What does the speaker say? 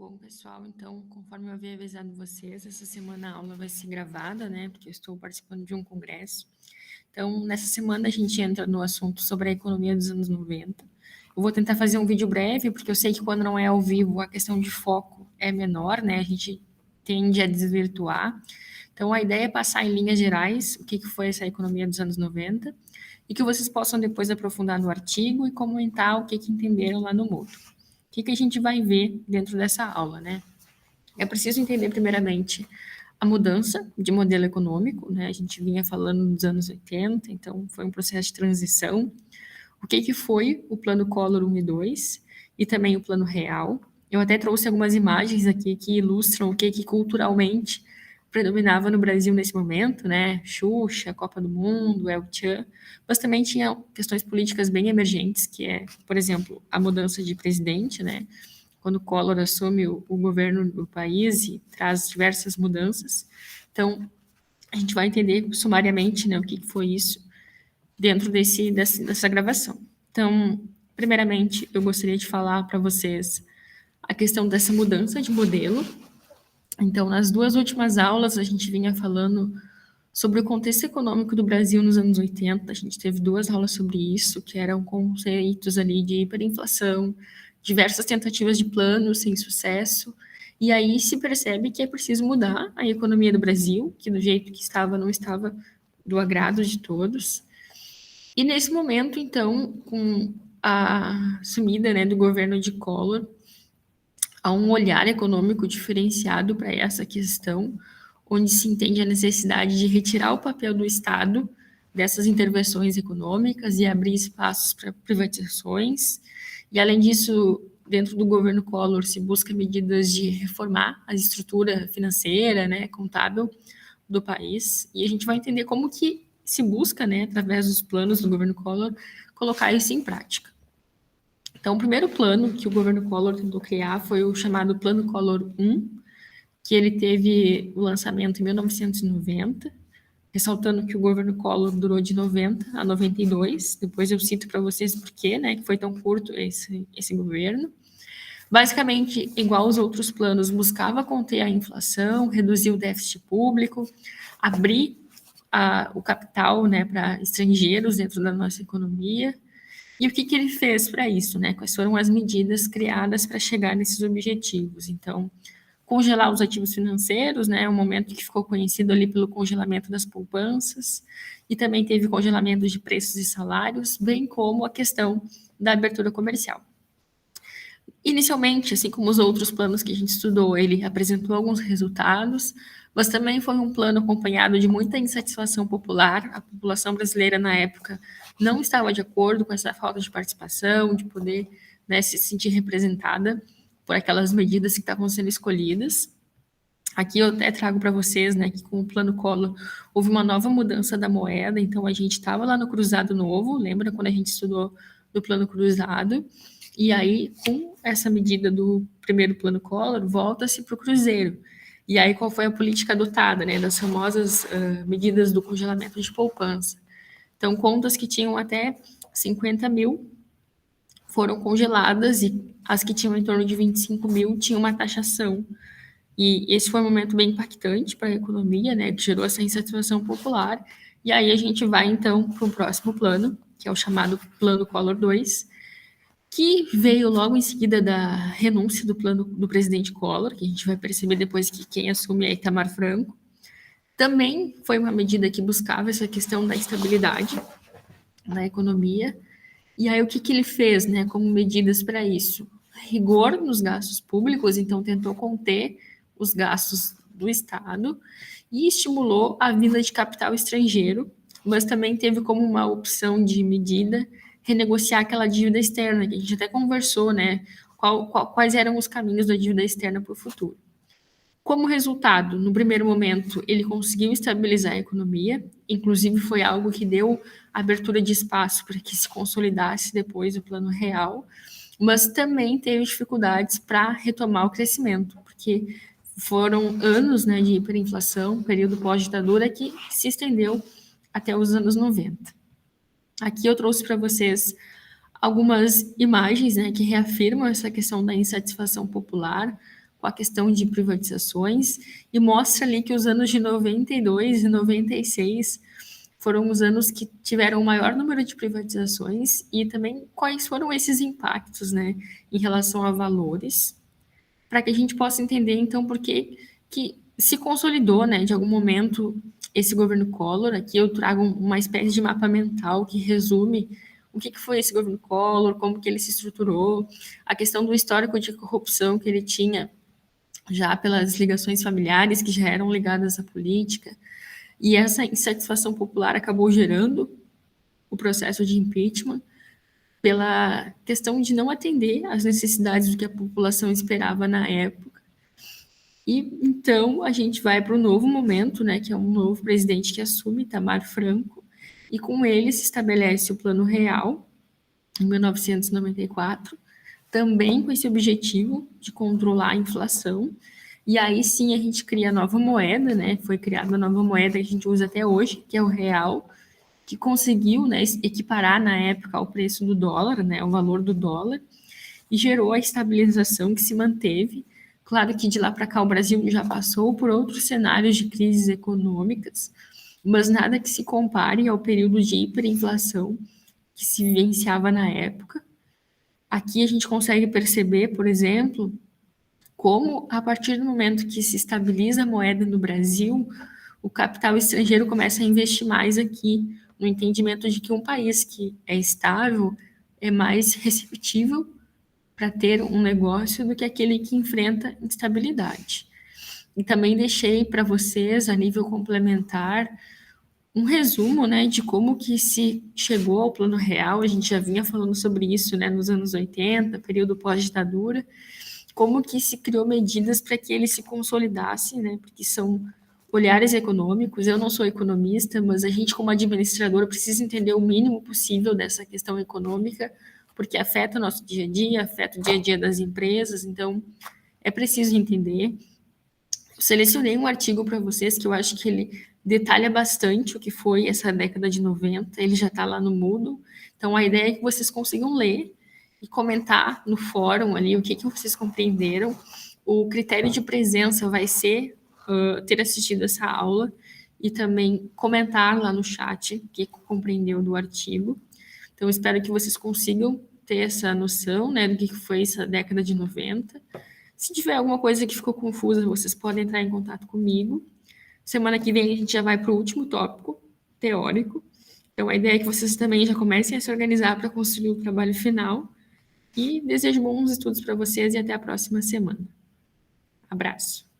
Bom, pessoal, então, conforme eu havia avisado vocês, essa semana a aula vai ser gravada, né? Porque eu estou participando de um congresso. Então, nessa semana a gente entra no assunto sobre a economia dos anos 90. Eu vou tentar fazer um vídeo breve, porque eu sei que quando não é ao vivo a questão de foco é menor, né? A gente tende a desvirtuar. Então, a ideia é passar em linhas gerais o que foi essa economia dos anos 90 e que vocês possam depois aprofundar no artigo e comentar o que entenderam lá no Moodle. O que a gente vai ver dentro dessa aula, né? É preciso entender, primeiramente, a mudança de modelo econômico, né? A gente vinha falando dos anos 80, então foi um processo de transição. O que foi o plano Collor 1 e 2 e também o plano real. Eu até trouxe algumas imagens aqui que ilustram o que culturalmente predominava no Brasil nesse momento, né? Xuxa, Copa do Mundo, El Chan, mas também tinha questões políticas bem emergentes, que é, por exemplo, a mudança de presidente, né? Quando Collor assume o governo do país e traz diversas mudanças. Então, a gente vai entender sumariamente, né, o que foi isso dentro dessa gravação. Então, primeiramente, eu gostaria de falar para vocês a questão dessa mudança de modelo. Então, nas duas últimas aulas, a gente vinha falando sobre o contexto econômico do Brasil nos anos 80. A gente teve duas aulas sobre isso, que eram conceitos ali de hiperinflação, diversas tentativas de plano sem sucesso, e aí se percebe que é preciso mudar a economia do Brasil, que do jeito que estava não estava do agrado de todos. E nesse momento, então, com a sumida, né, do governo de Collor, há um olhar econômico diferenciado para essa questão, onde se entende a necessidade de retirar o papel do Estado dessas intervenções econômicas e abrir espaços para privatizações. E, além disso, dentro do governo Collor, se busca medidas de reformar a estrutura financeira, né, contábil do país. E a gente vai entender como que se busca, né, através dos planos do governo Collor, colocar isso em prática. Então, o primeiro plano que o governo Collor tentou criar foi o chamado Plano Collor 1, que ele teve o lançamento em 1990, ressaltando que o governo Collor durou de 90 a 92. Depois eu cito para vocês por quê, né, que foi tão curto esse governo. Basicamente, igual aos outros planos, buscava conter a inflação, reduzir o déficit público, abrir o capital, né, para estrangeiros dentro da nossa economia. E o que ele fez para isso, né? Quais foram as medidas criadas para chegar nesses objetivos? Então, congelar os ativos financeiros, né? Um momento que ficou conhecido ali pelo congelamento das poupanças, e também teve congelamento de preços e salários, bem como a questão da abertura comercial. Inicialmente, assim como os outros planos que a gente estudou, ele apresentou alguns resultados, mas também foi um plano acompanhado de muita insatisfação popular. A população brasileira, na época, não estava de acordo com essa falta de participação, de poder, né, se sentir representada por aquelas medidas que estavam sendo escolhidas. Aqui eu até trago para vocês, né, que com o Plano Collor houve uma nova mudança da moeda, então a gente estava lá no Cruzado Novo, lembra quando a gente estudou do Plano Cruzado? E aí, com essa medida do primeiro Plano Collor, volta-se para o Cruzeiro. E aí, qual foi a política adotada, né, das famosas medidas do congelamento de poupança? Então, contas que tinham até 50 mil foram congeladas e as que tinham em torno de 25 mil tinham uma taxação. E esse foi um momento bem impactante para a economia, né, que gerou essa insatisfação popular. E aí a gente vai, então, para o próximo plano, que é o chamado Plano Collor 2, que veio logo em seguida da renúncia do plano do presidente Collor, que a gente vai perceber depois que quem assume é Itamar Franco. Também foi uma medida que buscava essa questão da estabilidade na economia. E aí o que ele fez, né, como medidas para isso? Rigor nos gastos públicos, então tentou conter os gastos do Estado e estimulou a vinda de capital estrangeiro, mas também teve como uma opção de medida renegociar aquela dívida externa, que a gente até conversou, né? Quais eram os caminhos da dívida externa para o futuro. Como resultado, no primeiro momento, ele conseguiu estabilizar a economia, inclusive foi algo que deu abertura de espaço para que se consolidasse depois o plano real, mas também teve dificuldades para retomar o crescimento, porque foram anos, né, de hiperinflação, período pós-ditadura, que se estendeu até os anos 90. Aqui eu trouxe para vocês algumas imagens, né, que reafirmam essa questão da insatisfação popular, com a questão de privatizações e mostra ali que os anos de 92 e 96 foram os anos que tiveram o maior número de privatizações e também quais foram esses impactos, né, em relação a valores, para que a gente possa entender, então, por que se consolidou, né, de algum momento esse governo Collor. Aqui eu trago uma espécie de mapa mental que resume o que foi esse governo Collor, como que ele se estruturou, a questão do histórico de corrupção que ele tinha já pelas ligações familiares que já eram ligadas à política, e essa insatisfação popular acabou gerando o processo de impeachment pela questão de não atender às necessidades do que a população esperava na época. E então a gente vai para um novo momento, né, que é um novo presidente que assume, Itamar Franco, e com ele se estabelece o Plano Real, em 1994, também com esse objetivo de controlar a inflação. E aí sim a gente cria a nova moeda, né? Foi criada a nova moeda que a gente usa até hoje, que é o real, que conseguiu, né, equiparar na época ao preço do dólar, né, o valor do dólar, e gerou a estabilização que se manteve. Claro que de lá para cá o Brasil já passou por outros cenários de crises econômicas, mas nada que se compare ao período de hiperinflação que se vivenciava na época. Aqui a gente consegue perceber, por exemplo, como a partir do momento que se estabiliza a moeda no Brasil, o capital estrangeiro começa a investir mais aqui, no entendimento de que um país que é estável é mais receptível para ter um negócio do que aquele que enfrenta instabilidade. E também deixei para vocês, a nível complementar, um resumo, né, de como que se chegou ao Plano Real. A gente já vinha falando sobre isso, né, nos anos 80, período pós-ditadura, como que se criou medidas para que ele se consolidasse, né, porque são olhares econômicos. Eu não sou economista, mas a gente, como administrador, precisa entender o mínimo possível dessa questão econômica, porque afeta o nosso dia a dia, afeta o dia a dia das empresas, então é preciso entender. Eu selecionei um artigo para vocês que eu acho que ele detalha bastante o que foi essa década de 90, ele já está lá no Moodle, então a ideia é que vocês consigam ler e comentar no fórum ali o que vocês compreenderam. O critério de presença vai ser ter assistido essa aula e também comentar lá no chat o que compreendeu do artigo. Então, espero que vocês consigam ter essa noção, né, do que foi essa década de 90. Se tiver alguma coisa que ficou confusa, vocês podem entrar em contato comigo. Semana que vem a gente já vai para o último tópico, teórico. Então, a ideia é que vocês também já comecem a se organizar para construir o trabalho final. E desejo bons estudos para vocês e até a próxima semana. Abraço.